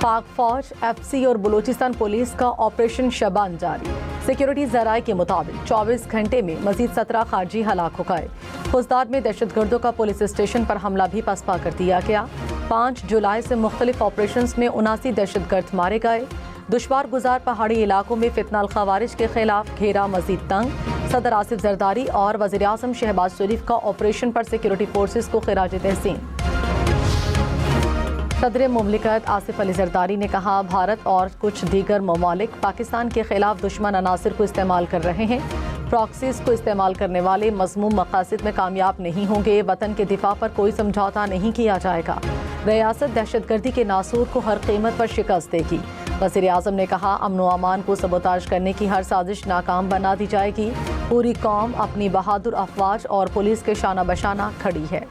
पाक फौज, FC और बलूचिस्तान पुलिस का ऑपरेशन शबान जारी। सिक्योरिटी जराये के मुताबिक 24 घंटे में मजीद 17 खारजी हलाक हो गए। खुजदार में दहशतगर्दों का पुलिस स्टेशन पर हमला भी पसपा कर दिया गया। 5 जुलाई से मुख्तलिफ ऑपरेशंस में 79 दहशतगर्द मारे गए। दुश्वार गुजार पहाड़ी इलाकों में फितनाल खवारिज के खिलाफ घेरा मजीद तंग। सदर आसिफ जरदारी और वज़ीर आज़म शहबाज शरीफ का ऑपरेशन पर सिक्योरिटी फोर्सेस को खिराज तहसीन। सदर मुमलिकत आसिफ अली जरदारी ने कहा, भारत और कुछ दीगर ममालिक पाकिस्तान के खिलाफ दुश्मन अनासिर को इस्तेमाल कर रहे हैं। प्रॉक्सीज को इस्तेमाल करने वाले मज़मूम मकासद में कामयाब नहीं होंगे। वतन के दिफा पर कोई समझौता नहीं किया जाएगा। रियासत दहशतगर्दी के नासूर को हर कीमत पर शिकस्त देगी। वज़ीर आज़म ने कहा, अमन व अमान को सबोताज करने की हर साजिश नाकाम बना दी जाएगी। पूरी कौम अपनी बहादुर अफवाज और पुलिस के शाना बशाना खड़ी है।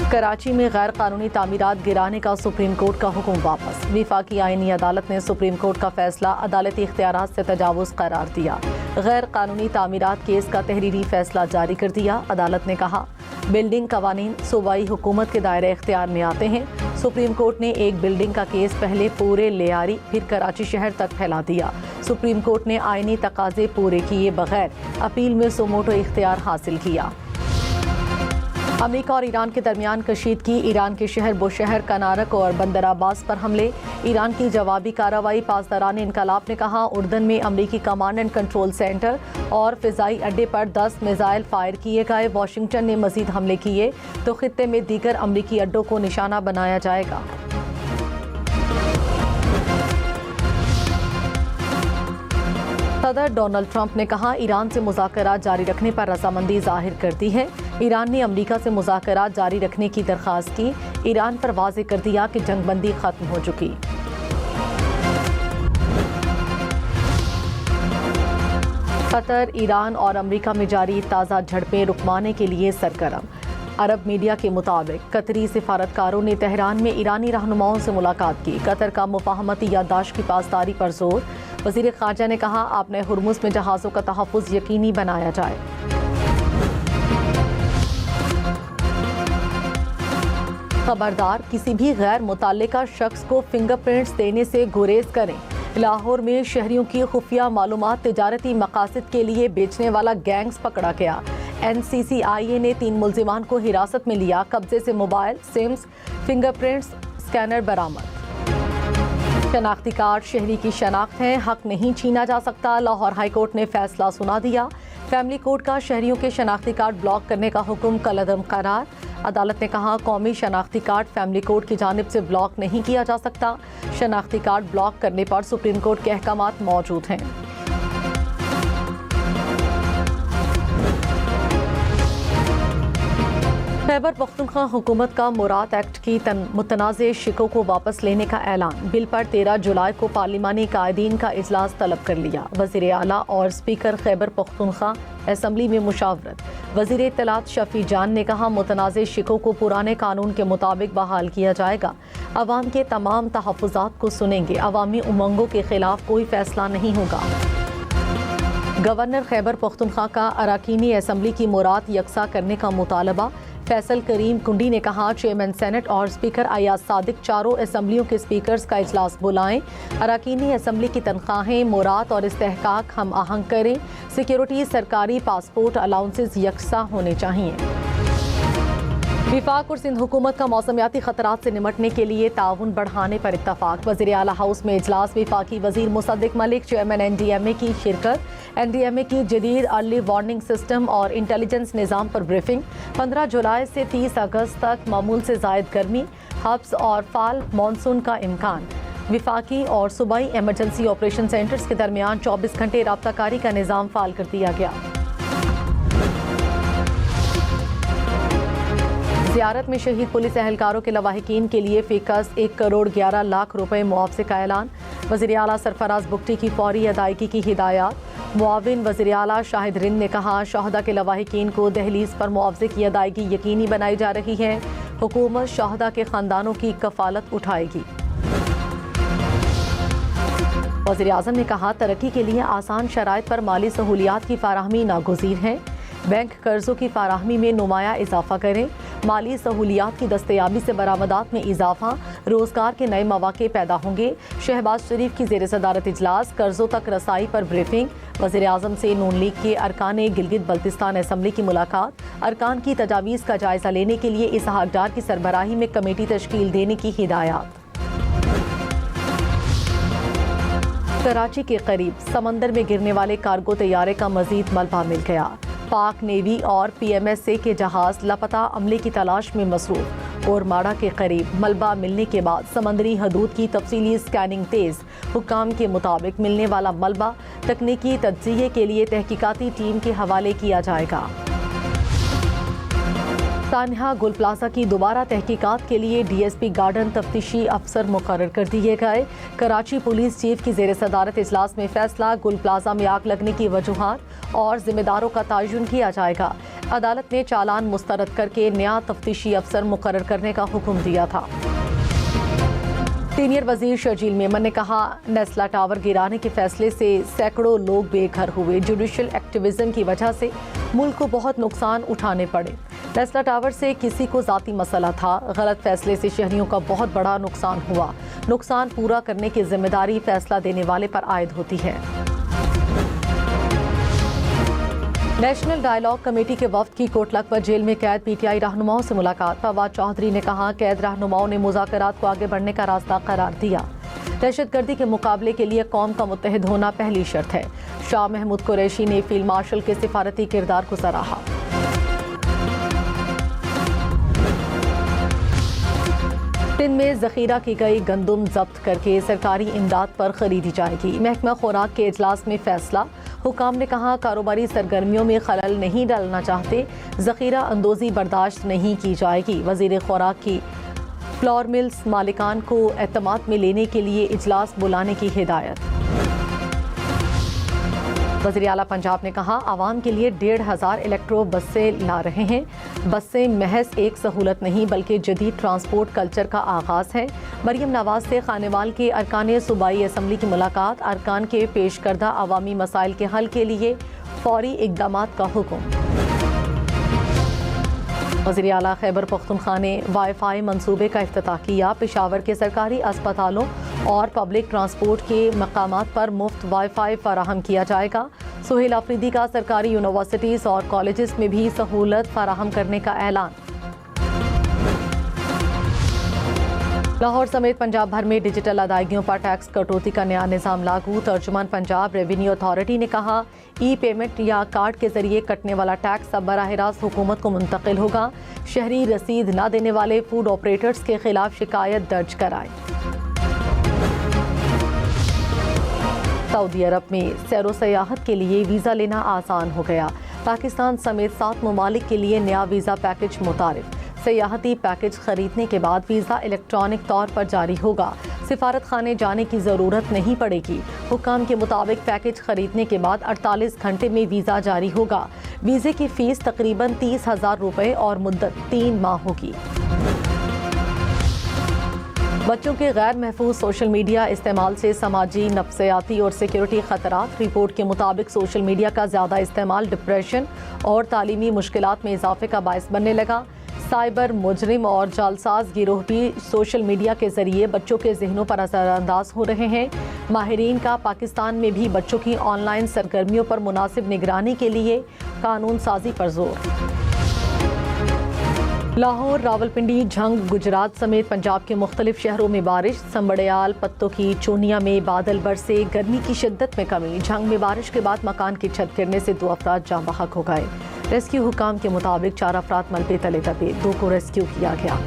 कराची में गैर कानूनी तामीरात गिराने का सुप्रीम कोर्ट का हुक्म वापस। वफाकी आईनी अदालत ने सुप्रीम कोर्ट का फैसला अदालती इख्तियारात से तजावुज़ करार दिया। गैर कानूनी तामीरात केस का तहरीरी फैसला जारी कर दिया। अदालत ने कहा, बिल्डिंग कवानीन सूबाई हुकूमत के दायरे इख्तियार में आते हैं। सुप्रीम कोर्ट ने एक बिल्डिंग का केस पहले पूरे लियारी फिर कराची शहर तक फैला दिया। सुप्रीम कोर्ट ने आईनी तकाजे पूरे किए बगैर अपील में सुमोटो इख्तियार हासिल किया। अमेरिका और ईरान के दरमियान कशीदगी। ईरान के शहर बुशहर, कनारक और बंदर अब्बास पर हमले। ईरान की जवाबी कार्रवाई। पासदारान इनकलाब ने कहा, उर्दन में अमरीकी कमांड एंड कंट्रोल सेंटर और फ़िज़ाई अड्डे पर 10 मिसाइल फायर किए गए। वाशिंगटन ने मजीद हमले किए तो खित्ते में दीगर अमरीकी अड्डों को निशाना बनाया जाएगा। सदर डोनाल्ड ट्रंप ने कहा, ईरान से मुज़ाकरात जारी रखने पर रजामंदी जाहिर कर दी है। ईरान ने अमरीका से मुज़ाकरात जारी रखने की दरख्वास्त की। ईरान पर वाज़े कर दिया कि जंगबंदी खत्म हो चुकी। कतर, ईरान और अमरीका में जारी ताज़ा झड़पें रुकवाने के लिए सरगर्म। अरब मीडिया के मुताबिक कतरी सिफारतकारों ने तेहरान में ईरानी रहनुमाओं से मुलाकात की। कतर का मुफाहमती याददाश्त की पासदारी पर जोर। वज़ीर ख़ारजा ने कहा, आपने हुर्मुज़ में जहाज़ों का तहफ़्फ़ुज़ यकीनी बनाया जाए। खबरदार, किसी भी गैर मुतल्लिका शख्स को फिंगरप्रिंट्स देने से गुरेज करें। लाहौर में शहरियों की खुफिया मालूमात तिजारती मकासद के लिए बेचने वाला गैंग्स पकड़ा गया। NCCIA ने 3 मुल्जिमान को हिरासत में लिया। कब्जे से मोबाइल, सिम्स, फिंगरप्रिंट्स, स्कैनर बरामद। शनाख्ती कार्ड शहरी की शनाख्त है, हक नहीं छीना जा सकता। लाहौर हाईकोर्ट ने फैसला सुना दिया। फैमिली कोर्ट का शहरियों के शनाख्ती कार्ड ब्लॉक करने का हुक्म कलअदम करार। अदालत ने कहा, कौमी शनाख्ती कार्ड फैमिली कोर्ट की जानिब से ब्लॉक नहीं किया जा सकता। शनाख्ती कार्ड ब्लॉक करने पर सुप्रीम कोर्ट के अहकामात मौजूद हैं। खैबर पख्तूनख्वा हुकूमत का मुराद एक्ट की मुतनाज़ शिकों को वापस लेने का ऐलान। बिल पर 13 जुलाई को पार्लिमानी कायदीन का इजलास तलब कर लिया। वज़ीर आला और स्पीकर खैबर पख्तूनख्वा असम्बली में मुशावरत। वज़ीर इत्तलात शफी जान ने कहा, मुतनाज़ शिकों को पुराने कानून के मुताबिक बहाल किया जाएगा। अवाम के तमाम तहफ़्फ़ुज़ात को सुनेंगे। अवामी उमंगों के खिलाफ कोई फैसला नहीं होगा। गवर्नर खैबर पख्तूनख्वा का अरकानी असम्बली की मुराद यकसा करने का मुतालबा। फैसल करीम कुंडी ने कहा, चेयरमैन सेनेट और स्पीकर अयाज सादिक चारों असम्बलियों के स्पीकर्स का इजलास बुलाएं। अरकानी असम्बली की तनख्वाहें, मुराद और इस्तेहकाक हम आहंग करें। सिक्योरिटी, सरकारी पासपोर्ट अलाउंसेस यकसा होने चाहिए। विफाक और सिंध हुकूमत का मौसमियाती खतरात से निमटने के लिए ताउन बढ़ाने पर इत्तफाक। वज़ीर आला हाउस में इजलास। विफाकी वज़ीर मुसद्दिक मलिक, चेयरमैन NDMA की शिरकत। NDMA की जदीद अर्ली वार्निंग सिस्टम और इंटेलिजेंस निज़ाम पर ब्रीफिंग। 15 जुलाई से 30 अगस्त तक मामूल से ज़ायद गर्मी, हब्स और फाल मानसून का इम्कान। विफाकी और सूबाई एमरजेंसी ऑपरेशन सेंटर्स के दरमियान 24 घंटे राब्ताकारी का निज़ाम फाल कर दिया गया। ज़ियारत में शहीद पुलिस एहलकारों के लवाहिकीन के लिए फ़िकस 1 करोड़ 11 लाख रुपए मुआवजे का ऐलान। वज़ीर आला सरफराज बुगटी की फौरी अदायगी की हिदायत। मुआविन वज़ीर आला शाहिद रिंद ने कहा, शहदा के लवाहिकीन को दहलीज पर मुआवजे की अदायगी यकीनी बनाई जा रही है। हुकूमत शहदा के ख़ानदानों की कफ़ालत उठाएगी। वज़ीर आज़म ने कहा, तरक्की के लिए आसान शराइत पर माली सहूलियात की फ़राहमी नागुज़ीर है। बैंक कर्जों की फ़राहमी में नुमाया इजाफा करें। माली सहूलियात की दस्तयाबी से बरामदात में इजाफा, रोजगार के नए मौके पैदा होंगे। शहबाज शरीफ की जेर सदारत इजलास, कर्जों तक रसाई पर ब्रीफिंग। वज़ीर आज़म से नून लीग के अरकान गिलगित बल्तिस्तान असम्बली की मुलाकात, अरकान की तजावीज़ का जायजा लेने के लिए इसहाक डार की सरबराही में कमेटी तश्कील देने की हिदायत। कराची के करीब समंदर में गिरने वाले कार्गो तैयारे का मजीद मलबा मिल गया। पाक नेवी और PMSA के जहाज लापता अमले की तलाश में मसरूफ। और माड़ा के करीब मलबा मिलने के बाद समंदरी हदूद की तफसीली स्कैनिंग तेज। हुक्काम के मुताबिक मिलने वाला मलबा तकनीकी तज्जिये के लिए तहकीकाती टीम के हवाले किया जाएगा। सान्हा गुल प्लाजा की दोबारा तहकीकात के लिए DSP गार्डन तफ्तीशी अफसर मुकर्रर कर दिए गए। कराची पुलिस चीफ की जेर सदारत इजलास में फैसला, गुल प्लाजा में आग लगने की वजूहात और जिम्मेदारों का तयन किया जाएगा। अदालत ने चालान मुस्तरद करके नया तफ्तीशी अफसर मुकर्रर करने का हुक्म दिया था। सीनियर वजीर शर्जील मेमन ने कहा, नेस्ला टावर गिराने के फैसले से सैकड़ों लोग बेघर हुए। जुडिशल एक्टिविज्म की वजह से मुल्क को बहुत नुकसान उठाने पड़े। नेस्ला टावर से किसी को जाती मसला था, गलत फैसले से शहरियों का बहुत बड़ा नुकसान हुआ। नुकसान पूरा करने की जिम्मेदारी फैसला देने वाले पर आयद होती है। नेशनल डायलॉग कमेटी के वफ्द की कोटलखपत जेल में कैद PTI रहनुमाओं से मुलाकात। फवाद चौधरी ने कहा, कैद रहनुमाओं ने मुज़ाकरात को आगे बढ़ने का रास्ता करार दिया। दहशतगर्दी के मुकाबले के लिए कौम का मुत्तहिद होना पहली शर्त है। शाह महमूद कुरैशी ने फील्ड मार्शल के सिफारती किरदार को सराहा। सिंध में जखीरा की गई गंदुम जब्त करके सरकारी इमदाद पर खरीदी जाएगी। महकमा खुराक के इजलास में फैसला। हुकाम ने कहा, कारोबारी सरगर्मियों में खलल नहीं डालना चाहते, जखीरा अंदोजी बर्दाश्त नहीं की जाएगी। वजीर खुराक की फ्लोर मिल्स मालिकान को एतमाद में लेने के लिए इजलास बुलाने की हिदायत। वज़ीर आला पंजाब ने कहा, आवाम के लिए 1,500 इलेक्ट्रो बसें ला रहे हैं। बसें महज एक सहूलत नहीं बल्कि जदीद ट्रांसपोर्ट कल्चर का आगाज़ है। मरियम नवाज से खानेवाल के अरकान सूबाई असम्बली की मुलाकात, अरकान के पेश करदा अवामी मसाइल के हल के लिए फौरी इक़दामात का हुक्म। वज़ीर आला खैबर पख्तूनख्वा ने वाईफाई मंसूबे का इफ्तिताह किया। पेशावर के सरकारी अस्पतालों और पब्लिक ट्रांसपोर्ट के मकामात पर मुफ्त वाईफाई फराहम किया जाएगा। सुहेल अफरीदी का सरकारी यूनिवर्सिटीज़ और कॉलेजेस में भी सहूलत फराहम करने का ऐलान। लाहौर समेत पंजाब भर में डिजिटल अदायगियों पर टैक्स कटौती का नया निज़ाम लागू। तर्जुमान पंजाब रेवेन्यू अथॉरिटी ने कहा, ई-पेमेंट या कार्ड के जरिए कटने वाला टैक्स अब बराह रास्त हुकूमत को मुंतकिल होगा। शहरी रसीद न देने वाले फूड ऑपरेटर्स के खिलाफ शिकायत दर्ज कराए। सऊदी अरब में सैरो सयाहत के लिए वीज़ा लेना आसान हो गया। पाकिस्तान समेत 7 ममालिक के लिए नया वीज़ा पैकेज मुतारिफ। सयाहती पैकेज खरीदने के बाद वीज़ा इलेक्ट्रॉनिक तौर पर जारी होगा। सिफारत खाने जाने की ज़रूरत नहीं पड़ेगी। हुक्काम के मुताबिक पैकेज खरीदने के बाद 48 घंटे में वीज़ा जारी होगा। वीज़े की फ़ीस तकरीबन 30,000 रुपये और मुद्दत 3 माह होगी। बच्चों के गैर महफूज सोशल मीडिया इस्तेमाल से समाजी, नफ्सियाती और सिक्योरिटी खतरात। रिपोर्ट के मुताबिक सोशल मीडिया का ज़्यादा इस्तेमाल डिप्रेशन और तालीमी मुश्किलात में इजाफे का बायस बनने लगा। साइबर मुजरिम और जालसाज गिरोह भी सोशल मीडिया के जरिए बच्चों के जहनों पर असरअंदाज हो रहे हैं। माहिरीन का पाकिस्तान में भी बच्चों की ऑनलाइन सरगर्मियों पर मुनासिब निगरानी के लिए कानून साजी पर जोर। लाहौर, रावलपिंडी, झंग, गुजरात समेत पंजाब के मुख्तलिफ शहरों में बारिश। संबड़याल, पत्तों की चोनिया में बादल बरसे, गर्मी की शिद्दत में कमी। झंग में बारिश के बाद मकान की छत गिरने से 2 अफराद जाँ बहक हो गए। रेस्क्यू हुकाम के मुताबिक 4 अफराद मलबे तले दबे, 2 को रेस्क्यू किया गया।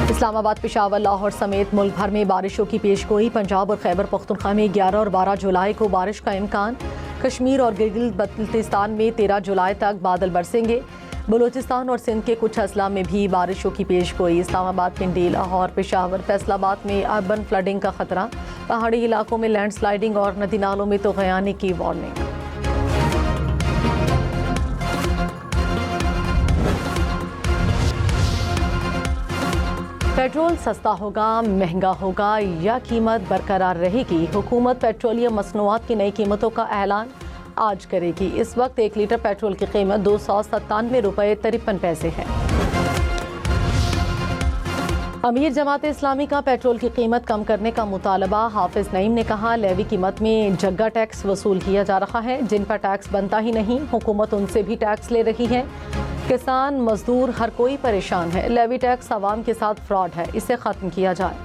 इस्लामाबाद, पेशावर, लाहौर समेत मुल्क भर में बारिशों की पेशगोई। पंजाब और खैबर पख्तूनख्वा में 11 और 12 जुलाई को बारिश का इम्कान। कश्मीर और गिलगित बल्तिस्तान में 13 जुलाई तक बादल बरसेंगे। बलूचिस्तान और सिंध के कुछ अजला में भी बारिशों की पेशगोई। इस्लामाबाद, पिंडी, लाहौर, पेशावर, फैसलाबाद में अर्बन फ्लडिंग का खतरा। पहाड़ी इलाकों में लैंडस्लाइडिंग और नदी नालों में तो गयानी की वार्निंग। पेट्रोल सस्ता होगा, महंगा होगा या कीमत बरकरार रहेगी? हुकूमत पेट्रोलियम मसनूआत की नई कीमतों का ऐलान। आज करेगी। इस वक्त 1 लीटर पेट्रोल की कीमत 297 रुपये 53 पैसे है। अमीर जमात इस्लामी का पेट्रोल की कीमत कम करने का मुतालबा। हाफिज नईम ने कहा, लेवी कीमत में जग्गा टैक्स वसूल किया जा रहा है। जिन पर टैक्स बनता ही नहीं, हुकूमत उनसे भी टैक्स ले रही है। किसान, मजदूर, हर कोई परेशान है। लेवी टैक्स आवाम के साथ फ्रॉड है, इसे खत्म किया जाए।